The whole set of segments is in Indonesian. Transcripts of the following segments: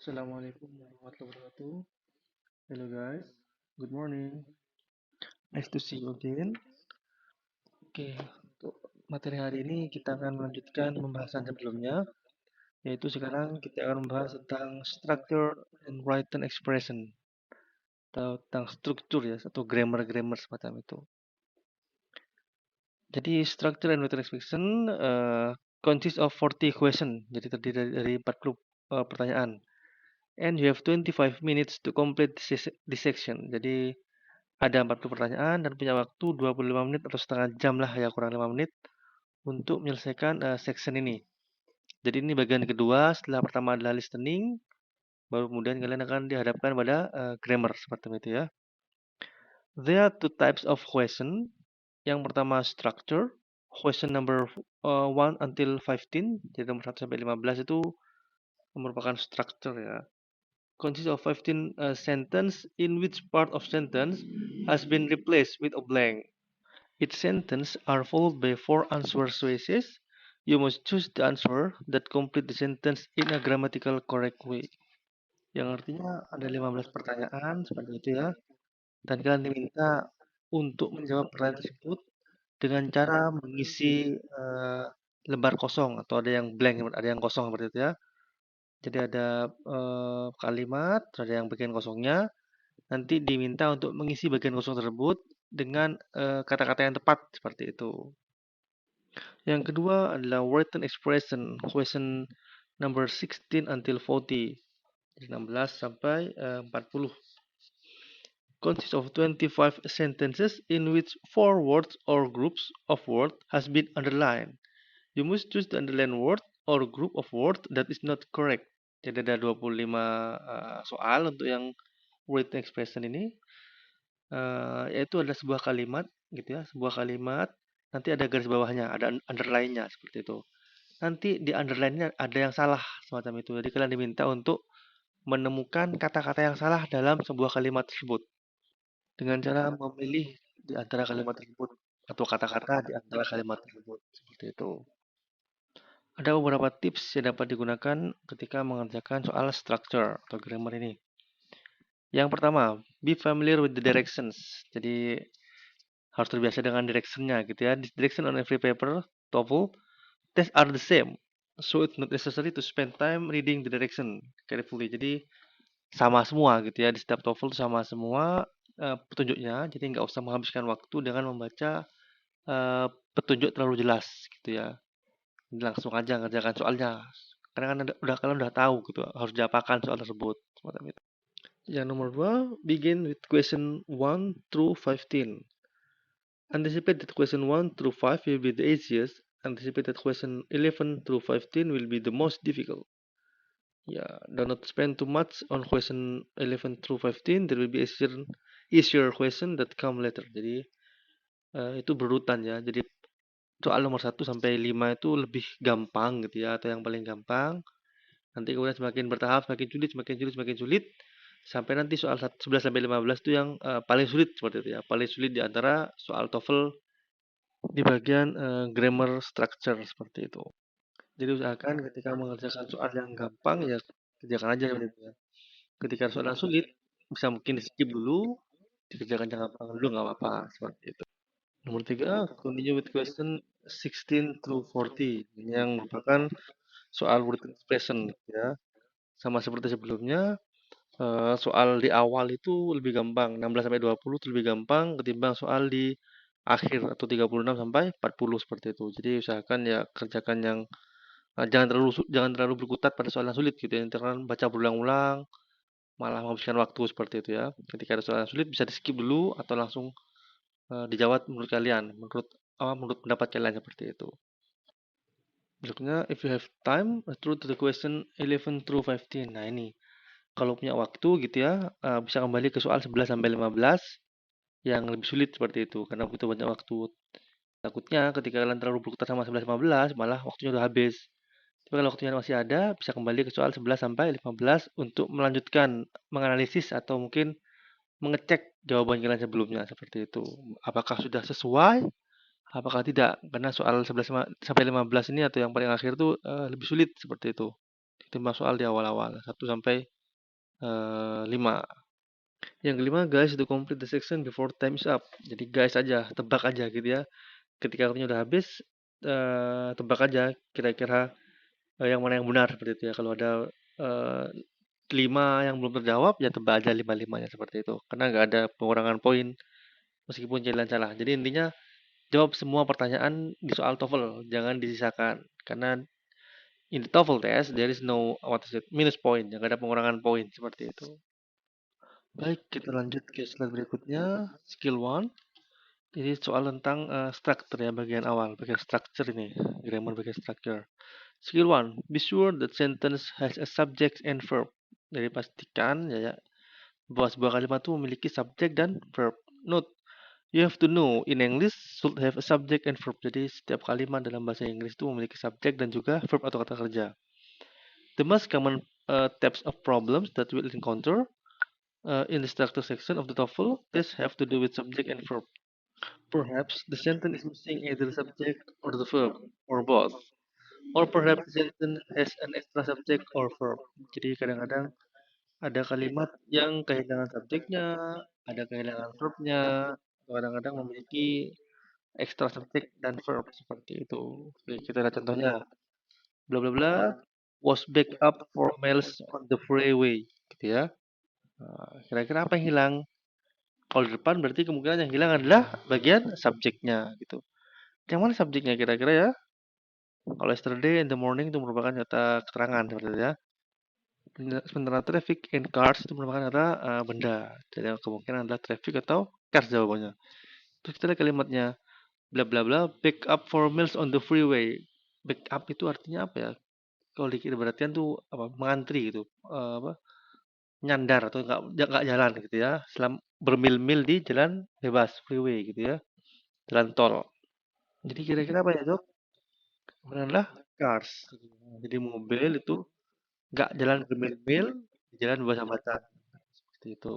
Assalamualaikum warahmatullahi wabarakatuh. Hello guys, good morning. Nice to see you again. Oke, untuk materi hari ini kita akan melanjutkan pembahasan sebelumnya, yaitu sekarang kita akan membahas tentang structure and written expression, atau tentang struktur ya, atau grammar-grammar semacam itu. Jadi structure and written expression consists of 40 question, jadi terdiri dari 40 pertanyaan. And you have 25 minutes to complete this section. Jadi ada 40 pertanyaan dan punya waktu 25 menit atau setengah jam lah ya, kurang 5 menit untuk menyelesaikan section ini. Jadi ini bagian kedua, setelah pertama adalah listening, baru kemudian kalian akan dihadapkan pada grammar seperti itu ya. There are two types of question. Yang pertama structure, question number 1 until 15, jadi nomor 1 sampai 15 itu merupakan structure ya. Consists of 15 sentence in which part of sentence has been replaced with a blank. Each sentence are followed by 4 answer choices. You must choose the answer that complete the sentence in a grammatical correct way. Yang artinya ada 15 pertanyaan seperti itu ya. Dan kalian diminta untuk menjawab pertanyaan tersebut dengan cara mengisi lembar kosong atau ada yang blank, ada yang kosong seperti itu ya. Jadi ada kalimat, ada yang bagian kosongnya. Nanti diminta untuk mengisi bagian kosong tersebut dengan kata-kata yang tepat seperti itu. Yang kedua adalah written expression, question number 16 until 40. 16 sampai 40. Consists of 25 sentences in which 4 words or groups of words has been underlined. You must choose the underlined word or group of words that is not correct. Jadi ada 25 soal untuk yang written expression ini. Yaitu adalah sebuah kalimat gitu ya, sebuah kalimat nanti ada garis bawahnya, ada underline-nya seperti itu. Nanti di underline-nya ada yang salah semacam itu. Jadi kalian diminta untuk menemukan kata-kata yang salah dalam sebuah kalimat tersebut dengan cara memilih di antara kalimat tersebut atau kata-kata di antara kalimat tersebut seperti itu. Ada beberapa tips yang dapat digunakan ketika mengerjakan soal structure atau grammar ini. Yang pertama, be familiar with the directions. Jadi harus terbiasa dengan directionnya gitu ya. The direction on every paper, TOEFL, tests are the same. So it's not necessary to spend time reading the direction carefully. Jadi sama semua gitu ya, di setiap TOEFL sama semua petunjuknya. Jadi nggak usah menghabiskan waktu dengan membaca petunjuk terlalu jelas gitu ya. Langsung aja ngerjakan soalnya. Karena kan kalian udah tahu gitu, harus diapakan soal tersebut. Semacam itu. Yang nomor 2, begin with question 1 through 15. Anticipate that question 1 through 5 will be the easiest. Anticipate that question 11 through 15 will be the most difficult. Yeah, do not spend too much on question 11 through 15. There will be easier question that come later. Jadi itu berurutan ya. Jadi soal nomor 1 sampai 5 itu lebih gampang gitu ya, atau yang paling gampang. Nanti kemudian semakin bertahap, semakin sulit, semakin sulit, semakin sulit. Sampai nanti soal 11 sampai 15 itu yang paling sulit seperti itu ya. Paling sulit di antara soal TOEFL di bagian grammar structure seperti itu. Jadi usahakan ketika mengerjakan soal yang gampang ya kerjakan aja gitu ya. Ketika soal yang sulit bisa mungkin di skip dulu, dikerjakan yang gampang dulu nggak apa-apa seperti itu. Nomor 3, continue with question 16 through 40. Ini yang merupakan soal written expression ya. Sama seperti sebelumnya, soal di awal itu lebih gampang, 16 sampai 20 itu lebih gampang ketimbang soal di akhir atau 36 sampai 40 seperti itu. Jadi usahakan ya kerjakan yang jangan terlalu berkutat pada soal yang sulit gitu ya. Nanti kan baca berulang-ulang malah menghabiskan waktu seperti itu ya. Ketika ada soal yang sulit bisa di-skip dulu atau langsung dijawab menurut kalian, menurut pendapat kalian seperti itu. Berikutnya, if you have time, through to the question 11 through 15. Nah ini, kalau punya waktu gitu ya, bisa kembali ke soal 11 sampai 15 yang lebih sulit seperti itu, karena butuh banyak waktu. Takutnya ketika kalian terlalu berkutat sama 11-15, malah waktunya udah habis. Tapi kalau waktunya masih ada, bisa kembali ke soal 11 sampai 15 untuk melanjutkan menganalisis atau mungkin mengecek jawaban kalian sebelumnya seperti itu. Apakah sudah sesuai? Apakah tidak? Karena soal 11 sampai 15 ini atau yang paling akhir itu lebih sulit seperti itu. Ketimbang soal di awal-awal 1 sampai 5. Yang kelima, guys, to complete the section before time is up. Jadi guys aja, tebak aja gitu ya. Ketika waktunya udah habis, tebak aja kira-kira yang mana yang benar seperti itu ya. Kalau ada eh, 5 yang belum terjawab, ya tebak aja lima-limanya seperti itu. Karena nggak ada pengurangan poin meskipun jalan salah. Jadi intinya jawab semua pertanyaan di soal TOEFL, jangan disisakan. Karena in the TOEFL test there is no what is it minus point, nggak ada pengurangan poin seperti itu. Baik, kita lanjut ke slide berikutnya, skill one. Jadi soal tentang structure ya, bagian awal, bagian structure ini, grammar bagian structure. Skill one, be sure that sentence has a subject and verb. Jadi pastikan ya bahwa sebuah kalimat itu memiliki subjek dan verb. Note, you have to know in English should have a subject and verb. Jadi setiap kalimat dalam bahasa Inggris itu memiliki subjek dan juga verb atau kata kerja. The most common types of problems that we'll encounter in the structure section of the TOEFL test have to do with subject and verb. Perhaps the sentence is missing either the subject or the verb, or both. Or perhaps the sentence has an extra subject or verb. Jadi kadang-kadang ada kalimat yang kehilangan subjeknya, ada kehilangan verbnya, atau kadang-kadang memiliki extra subject dan verb seperti itu. Oke, kita lihat contohnya. Bla bla bla was backed up for miles on the freeway, gitu ya. Kira-kira apa yang hilang? Kalau di depan berarti kemungkinan yang hilang adalah bagian subjeknya gitu. Yang mana subjeknya kira-kira ya? Kalau yesterday in the morning itu merupakan kata keterangan seperti itu ya. Sementara traffic and cars itu merupakan kata benda. Jadi kemungkinan adalah traffic atau cars jawabannya. Terus kita lihat kalimatnya bla bla bla back up for miles on the freeway. Back up itu artinya apa ya? Kalau di ibaratkan tuh apa? Mengantri gitu. Apa? Nyandar atau nggak jalan gitu ya. Selama bermil-mil di jalan bebas freeway gitu ya. Jalan tol. Jadi kira-kira apa ya, Dok? Adalah cars. Jadi mobil itu nggak jalan bermil-mil, jalan bebas hambatan. Seperti itu.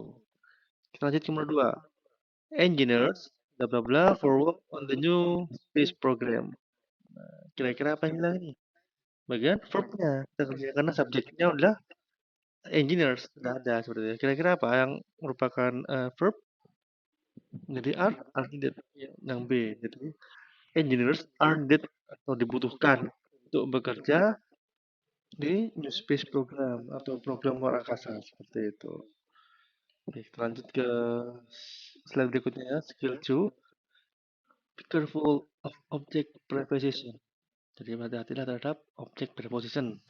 Kita lanjut ke nomor 2. Engineers, bla bla bla, for work on the new space program. Kira-kira apa yang hilang ini? Bagian verbnya. Karena subjeknya adalah engineers. Sudah ada seperti itu. Kira-kira apa yang merupakan verb? Jadi are needed. Yang B. Jadi engineers are needed atau dibutuhkan untuk bekerja di New Space Program atau program luar angkasa seperti itu. Oke, kita lanjut ke slide berikutnya ya, skill 2. Be careful of object preposition. Jadi hati-hatilah terhadap object preposition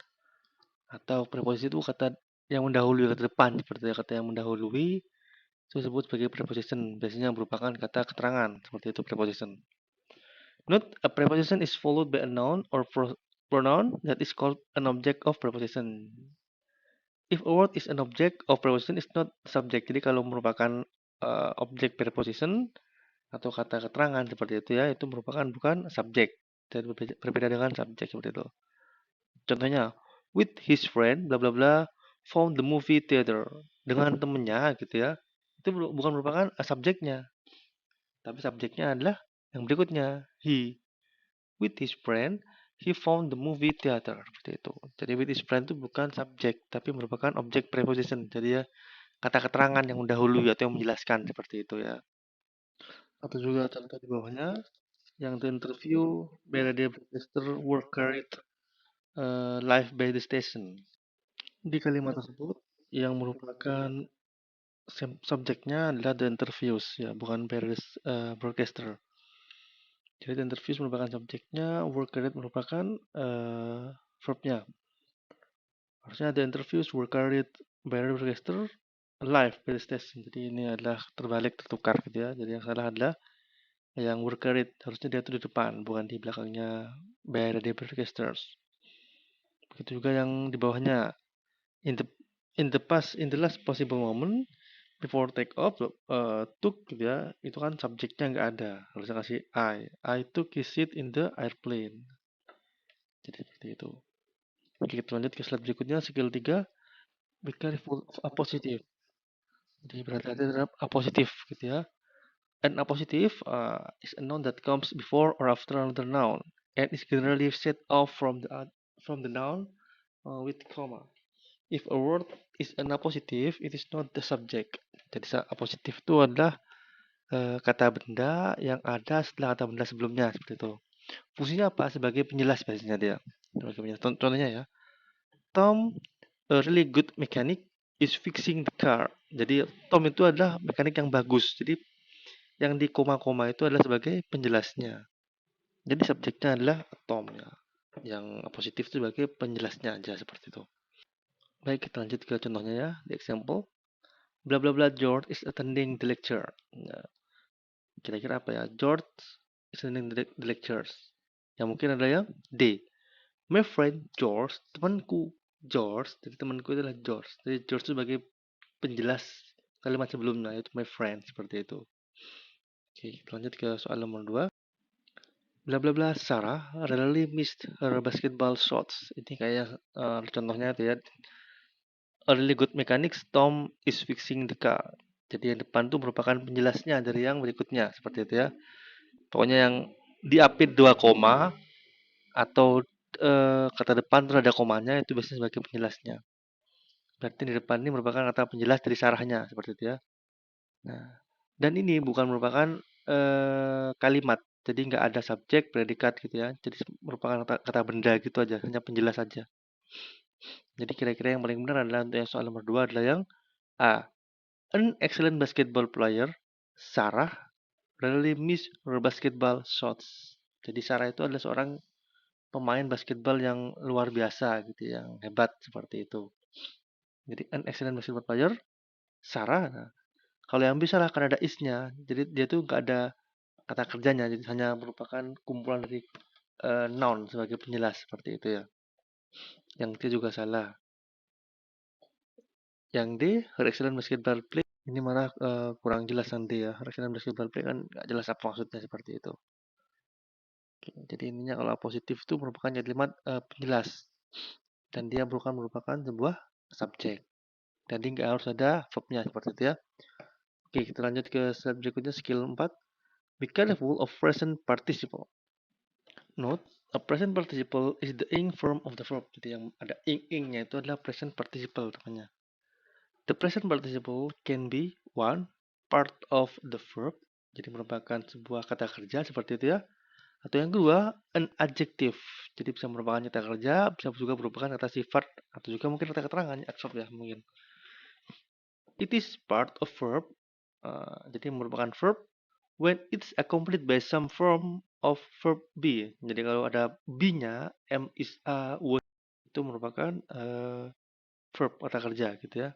atau preposisi itu kata yang mendahului kata depan seperti kata yang mendahului itu disebut sebagai preposition. Biasanya merupakan kata keterangan seperti itu preposition. Note, a preposition is followed by a noun or pronoun that is called an object of preposition. If a word is an object of preposition is not subject. Jadi kalau merupakan objek preposition atau kata keterangan seperti itu ya, itu merupakan bukan subjek. Dan berbeda dengan subjek seperti itu. Contohnya, with his friend bla bla bla found the movie theater. Dengan temennya gitu ya. Itu bukan merupakan subjeknya. Tapi subjeknya adalah yang berikutnya. He with his friend he found the movie theater seperti itu. Jadi with his friend itu bukan subjek tapi merupakan objek preposition. Jadi ya kata keterangan yang mendahului atau yang menjelaskan seperti itu ya. Atau juga contoh di bawahnya yang the interview Brigadier Broadcaster work carried live by the station. Di kalimat tersebut yang merupakan subjeknya adalah the interviews ya, bukan broadcaster. Jadi the interviews merupakan subjeknya, work carried merupakan verbnya. Harusnya the interviews were carried by the broadcaster live by the station. Jadi ini adalah terbalik, tertukar gitu ya. Jadi yang salah adalah yang were carried, harusnya dia itu di depan, bukan di belakangnya by the broadcasters. Begitu juga yang di bawahnya in the in the last possible moment before take off took gitu ya, itu kan subjeknya nggak ada, harusnya kasih I took his seat in the airplane. Jadi seperti itu. Oke, kita lanjut ke slide berikutnya, skill 3. Be careful of a positive. Jadi berhati-hati terhadap a positive gitu ya. An appositive is a noun that comes before or after another noun and is generally set off from the noun with comma. If a word is an appositive, it is not the subject. Jadi appositif itu adalah kata benda yang ada setelah kata benda sebelumnya, seperti itu. Fungsinya apa? Sebagai penjelas biasanya dia. Contohnya ya, Tom, a really good mechanic, is fixing the car. Jadi Tom itu adalah mekanik yang bagus. Jadi yang di koma-koma itu adalah sebagai penjelasnya. Jadi subjeknya adalah Tom ya. Yang positif itu sebagai penjelasnya aja, seperti itu. Baik, kita lanjut ke contohnya ya. The example. Blah blah blah George is attending the lecture. Nah, kira-kira apa ya? George is attending the lectures. Yang mungkin ada yang D. My friend George, temanku George. Jadi temanku adalah George. Jadi George itu sebagai penjelas kalimat sebelumnya, yaitu my friend, seperti itu. Oke, kita lanjut ke soal nomor 2. Bla bla bla Sarah really missed her basketball shots. Ini kayak contohnya itu ya. A really good mechanics, Tom is fixing the car. Jadi yang depan itu merupakan penjelasnya dari yang berikutnya, seperti itu ya. Pokoknya yang diapit 2 koma atau kata depan terus ada komanya, itu biasanya sebagai penjelasnya. Berarti di depan ini merupakan kata penjelas dari Sarahnya, seperti itu ya. Nah, dan ini bukan merupakan kalimat, jadi nggak ada subjek, predikat gitu ya. Jadi merupakan kata benda gitu aja, hanya penjelas saja. Jadi kira-kira yang paling benar adalah untuk yang soal nomor 2 adalah yang A. An excellent basketball player, Sarah really miss her basketball shots. Jadi Sarah itu adalah seorang pemain basketball yang luar biasa gitu, yang hebat, seperti itu. Jadi an excellent basketball player, Sarah. Nah, kalau yang bisa lah karena ada is-nya. Jadi dia tuh nggak ada kata kerjanya, jadi hanya merupakan kumpulan dari noun sebagai penjelas, seperti itu ya. Yang D juga salah. Yang D, her excellent basketball play, ini malah kurang jelas yang D ya. Her excellent basketball play kan nggak jelas apa maksudnya, seperti itu. Oke, jadi intinya kalau positif itu merupakan kalimat penjelas, dan dia bukan merupakan sebuah subjek. Jadi nggak harus ada verbnya, seperti itu ya. Oke, kita lanjut ke slide berikutnya, skill 4. Be careful of present participle. Note, a present participle is the ing form of the verb. Jadi yang ada ing-ingnya itu adalah present participle namanya. The present participle can be one, part of the verb. Jadi merupakan sebuah kata kerja, seperti itu ya. Atau yang kedua, an adjective. Jadi bisa merupakan kata kerja, bisa juga merupakan kata sifat, atau juga mungkin kata keterangan, adverb ya mungkin. It is part of verb. Jadi merupakan verb when it's accompanied by some form of verb be. Jadi kalau ada be-nya, am, is, was, itu merupakan verb, kata kerja gitu ya.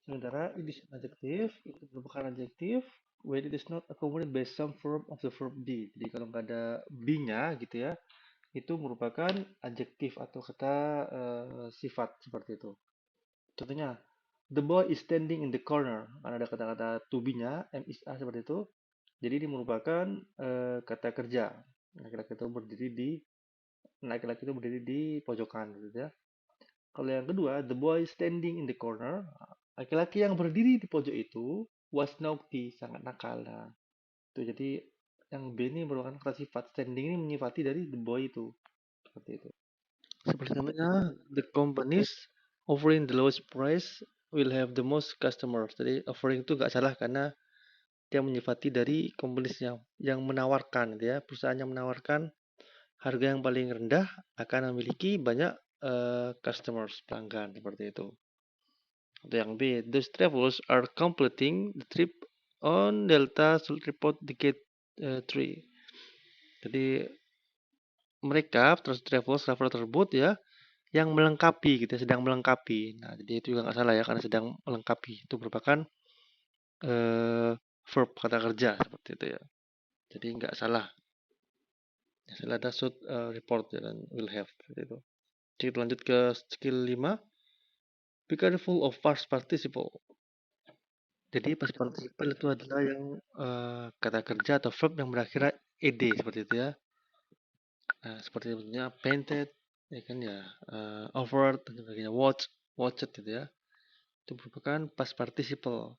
Sementara it is adjective, itu merupakan adjective when it is not accompanied by some form of the verb be. Jadi kalau nggak ada be-nya gitu ya, itu merupakan adjektif atau kata sifat, seperti itu. Contohnya, the boy is standing in the corner. Karena ada kata-kata to be-nya, am, is, seperti itu. Jadi ini merupakan kata kerja. Laki-laki itu berdiri di pojokan, gitu ya. Kalau yang kedua, the boy standing in the corner. Laki-laki yang berdiri di pojok itu was naughty, sangat nakal. Nah, itu jadi yang B ini merupakan kata sifat. Standing ini menyifati dari the boy itu. Seperti itu. Seperti contohnya, the companies offering the lowest price will have the most customers. Jadi offering itu nggak salah karena dia menyifati dari companies yang menawarkan, gitu ya. Perusahaan yang menawarkan harga yang paling rendah akan memiliki banyak customers, pelanggan, seperti itu. Atau yang B, those travelers are completing the trip on Delta should report the gate 3. Jadi mereka terus traveler tersebut ya yang melengkapi gitu ya, sedang melengkapi. Nah, jadi itu juga nggak salah ya karena sedang melengkapi. Itu merupakan verb, kata kerja, seperti itu ya. Jadi nggak salah. Yang salah ada should report ya, dan will have, seperti itu. Jadi kita lanjut ke skill 5. Be careful of past participle. Jadi past participle itu adalah yang kata kerja atau verb yang berakhir ed, seperti itu ya. Nah, seperti sebutnya painted, ya kan ya, over dan sebagainya, watched gitu ya. Itu merupakan past participle.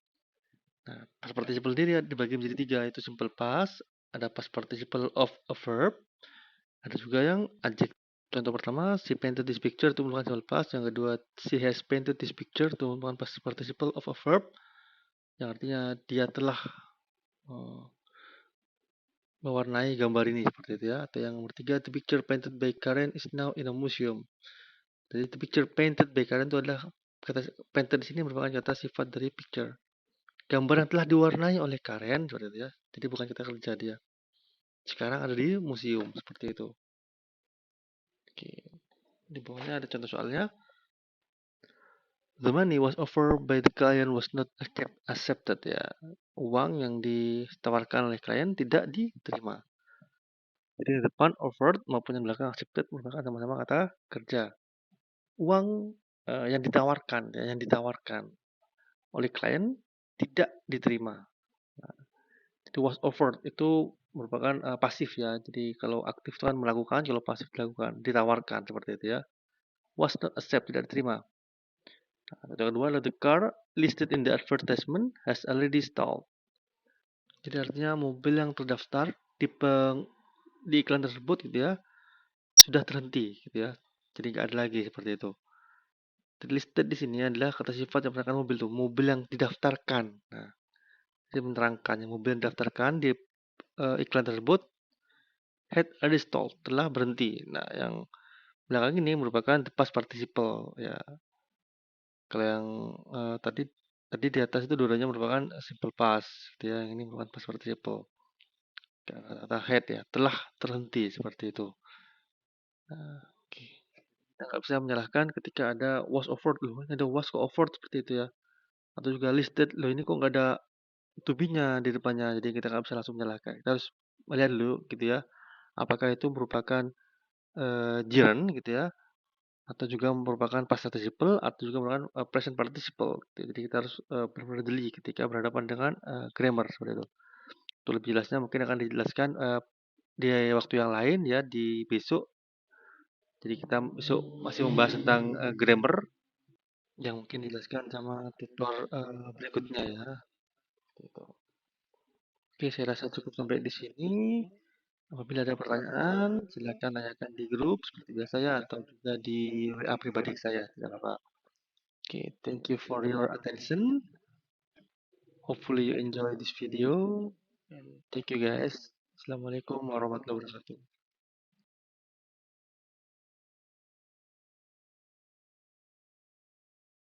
Nah, past participle sendiri dibagi menjadi 3, itu simple past, ada past participle of a verb, ada juga yang adjective. Contoh pertama, she painted this picture itu merupakan simple past. Yang kedua, she has painted this picture itu merupakan past participle of a verb, yang artinya dia telah eh, mewarnai gambar ini seperti itu ya. Atau yang ketiga, the picture painted by Karen is now in a museum. Jadi the picture painted by Karen itu adalah kata painted di sini merupakan kata sifat dari picture. Gambar yang telah diwarnai oleh Karen seperti itu ya. Jadi bukan kata kerja dia. Sekarang ada di museum seperti itu. Oke. Di bawahnya ada contoh soalnya. The money was offered by the client was not accepted ya. Uang yang ditawarkan oleh klien tidak diterima. Jadi di depan offered maupun yang belakang accepted merupakan sama-sama kata kerja. Uang yang ditawarkan ya, yang ditawarkan oleh klien tidak diterima. Nah, itu was offered itu merupakan pasif ya. Jadi kalau aktif itu kan melakukan, kalau pasif dilakukan, ditawarkan seperti itu ya. Was not accepted tidak diterima. Nah, yang kedua adalah the car listed in the advertisement has already stalled. Jadi artinya mobil yang terdaftar di iklan tersebut gitu ya sudah terhenti gitu ya. Jadi nggak ada lagi seperti itu. Listed di sini adalah kata sifat yang menerangkan mobil tuh, mobil yang didaftarkan. Nah, jadi menerangkan yang mobil yang didaftarkan di iklan tersebut had already stalled, telah berhenti. Nah, yang belakang ini merupakan the past participle ya. Kalau yang tadi tadi di atas itu dua-duanya merupakan simple past gitu ya. Yang ini merupakan past participle. Kata had ya, telah terhenti seperti itu. Nah, oke. Kita nggak bisa menyalahkan ketika ada was offered, loh ini ada was kok offered seperti itu ya. Atau juga listed, loh ini kok nggak ada to be-nya di depannya. Jadi kita nggak bisa langsung menyalahkan. Kita harus melihat dulu gitu ya. Apakah itu merupakan gerund gitu ya, atau juga merupakan past participle, atau juga merupakan present participle. Jadi kita harus benar-benar jeli ketika berhadapan dengan grammar seperti itu. Untuk lebih jelasnya mungkin akan dijelaskan di waktu yang lain ya, di besok. Jadi kita besok masih membahas tentang grammar yang mungkin dijelaskan sama tutor berikutnya ya. Gitu. Oke, saya rasa cukup sampai di sini. Apabila ada pertanyaan, silakan tanyakan di grup seperti biasa ya, atau juga di WA pribadi saya. Tidak apa-apa. Oke, thank you for your attention. Hopefully you enjoy this video. And thank you guys. Assalamualaikum warahmatullahi wabarakatuh.